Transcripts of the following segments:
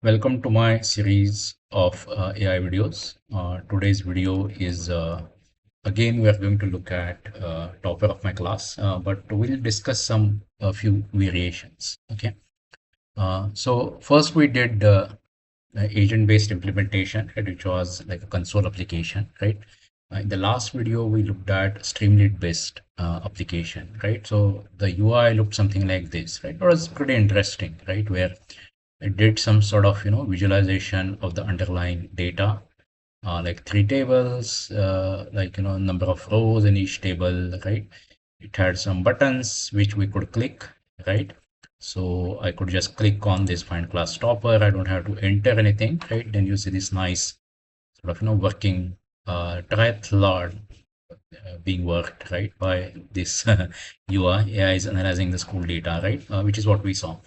Welcome to my series of AI videos. Today's video is again we are going to look at topper of my class, but we'll discuss a few variations. Okay. So first we did agent-based implementation, right, which was like a console application, right? In the last video, we looked at streamlit-based application, right? So the UI looked something like this, right? It was pretty interesting, right? Where it did some sort of visualization of the underlying data, like three tables, like number of rows in each table, right? It had some buttons which we could click, right? So I could just click on this find class topper. I don't have to enter anything, right? Then you see this nice sort of working triathlon being worked, right, by this UI. AI is analyzing the school data, right, which is what we saw.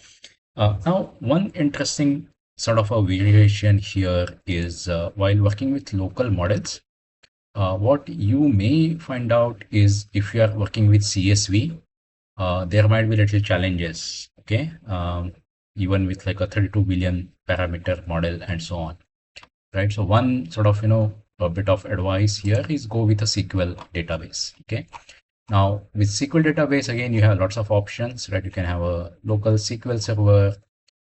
Now, one interesting sort of a variation here is while working with local models, what you may find out is if you are working with CSV, there might be little challenges, okay, even with like a 32 billion parameter model and so on, right? So one sort of, a bit of advice here is go with a SQL database, okay? Now with SQL database, again, you have lots of options, right? You can have a local SQL server,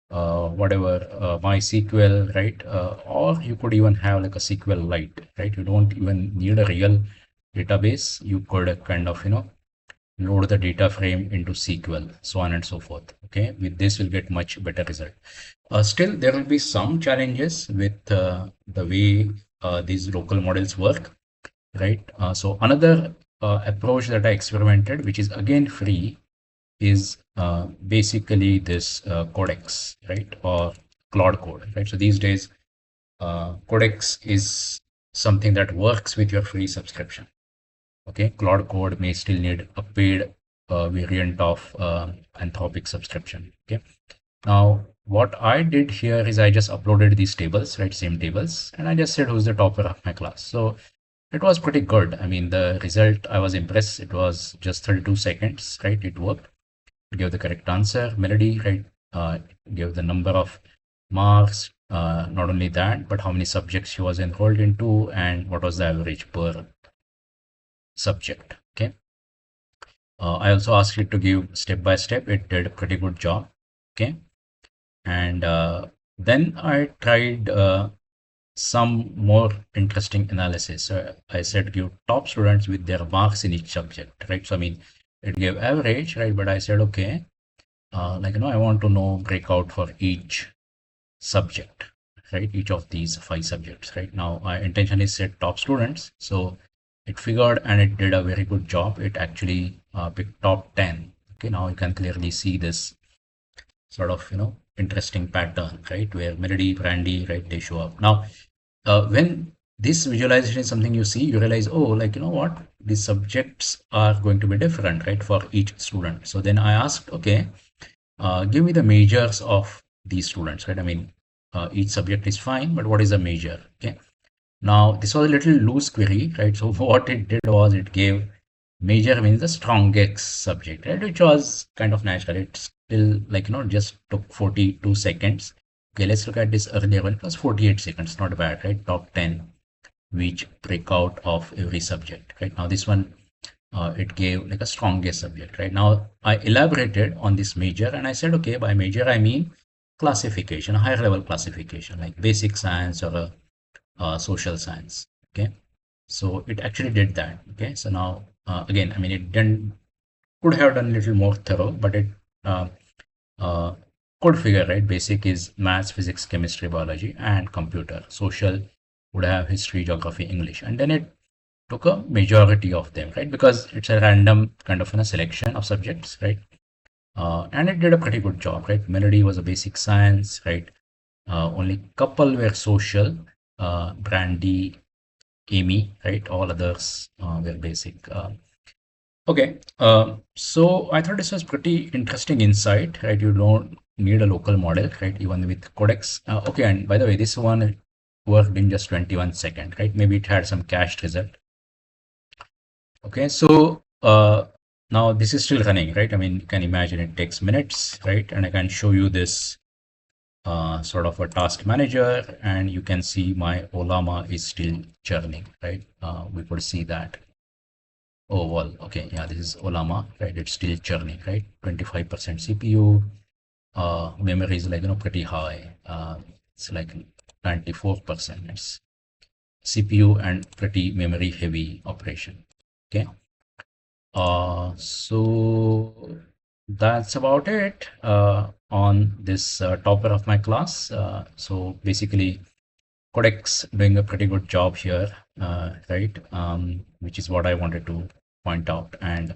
whatever, MySQL, right? Or you could even have like a SQLite, right? You don't even need a real database. You could kind of, load the data frame into SQL, so on and so forth. Okay, with this we'll get much better result. Still, there will be some challenges with the way these local models work, right? So another approach that I experimented, which is again free, is basically this Codex, right, or Claude Code, right? So these days, Codex is something that works with your free subscription. Okay, Claude Code may still need a paid variant of Anthropic subscription. Okay, now what I did here is I just uploaded these tables, right, same tables, and I just said who's the topper of my class. So it was pretty good. I mean, the result, I was impressed. It was just 32 seconds, right? It worked. It gave the correct answer, melody, right? It gave the number of marks. Not only that, but how many subjects she was enrolled into and what was the average per subject. Okay. I also asked it to give step by step. It did a pretty good job. Okay. And then I tried some more interesting analysis. So I said give top students with their marks in each subject, right? So I mean, it gave average, right? But I said, okay, I want to know breakout for each subject, right? Each of these 5 subjects, right? Now I intentionally said top students. So it figured and it did a very good job. It actually picked top 10. Okay, now you can clearly see this sort of, interesting pattern, right? Where Melody, Brandy, right, they show up. Now, when this visualization is something you see, you realize, oh, like, what? These subjects are going to be different, right, for each student. So then I asked, okay, give me the majors of these students, right? I mean, each subject is fine, but what is the major? Okay. Now, this was a little loose query, right? So what it did was it gave major means the strongest subject, right? Which was kind of natural. It still like, just took 42 seconds. Okay, let's look at this earlier one. It was 48 seconds, not bad, right? Top 10, which breakout of every subject, right? Now this one, it gave like a strongest subject, right? Now I elaborated on this major and I said, okay, by major, I mean classification, a higher level classification, like basic science or a social science. Okay, so it actually did that. Okay, so now again, I mean, it didn't could have done a little more thorough, but it uh, uh, could figure, right? Basic is maths, physics, chemistry, biology, and computer. Social would have history, geography, English, and then it took a majority of them, right? Because it's a random kind of a selection of subjects, right? And it did a pretty good job, right? Melody was a basic science, right? Only couple were social, Brandy, Amy, right? All others were basic. Okay, so I thought this was pretty interesting insight, right? You don't need a local model, right? Even with Codex. Okay, and by the way, this one worked in just 21 seconds, right? Maybe it had some cached result. Okay, so now this is still running, right? I mean, you can imagine it takes minutes, right? And I can show you this sort of a task manager, and you can see my ollama is still churning, right? We could see that. Oh, well, okay, yeah, this is ollama, right? It's still churning, right? 25% CPU, memory is like, pretty high. It's like 94%. It's CPU and pretty memory heavy operation. Okay. So that's about it on this topic of my class. So basically, Codex doing a pretty good job here, right? Which is what I wanted to point out. And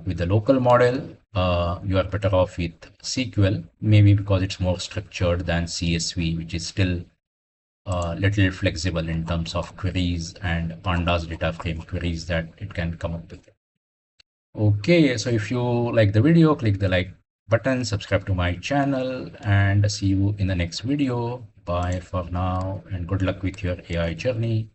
with the local model, you are better off with SQL, maybe because it's more structured than CSV, which is still a little flexible in terms of queries and pandas data frame queries that it can come up with. Okay, so if you like the video, click the like button, subscribe to my channel, and see you in the next video. Bye for now, and good luck with your AI journey.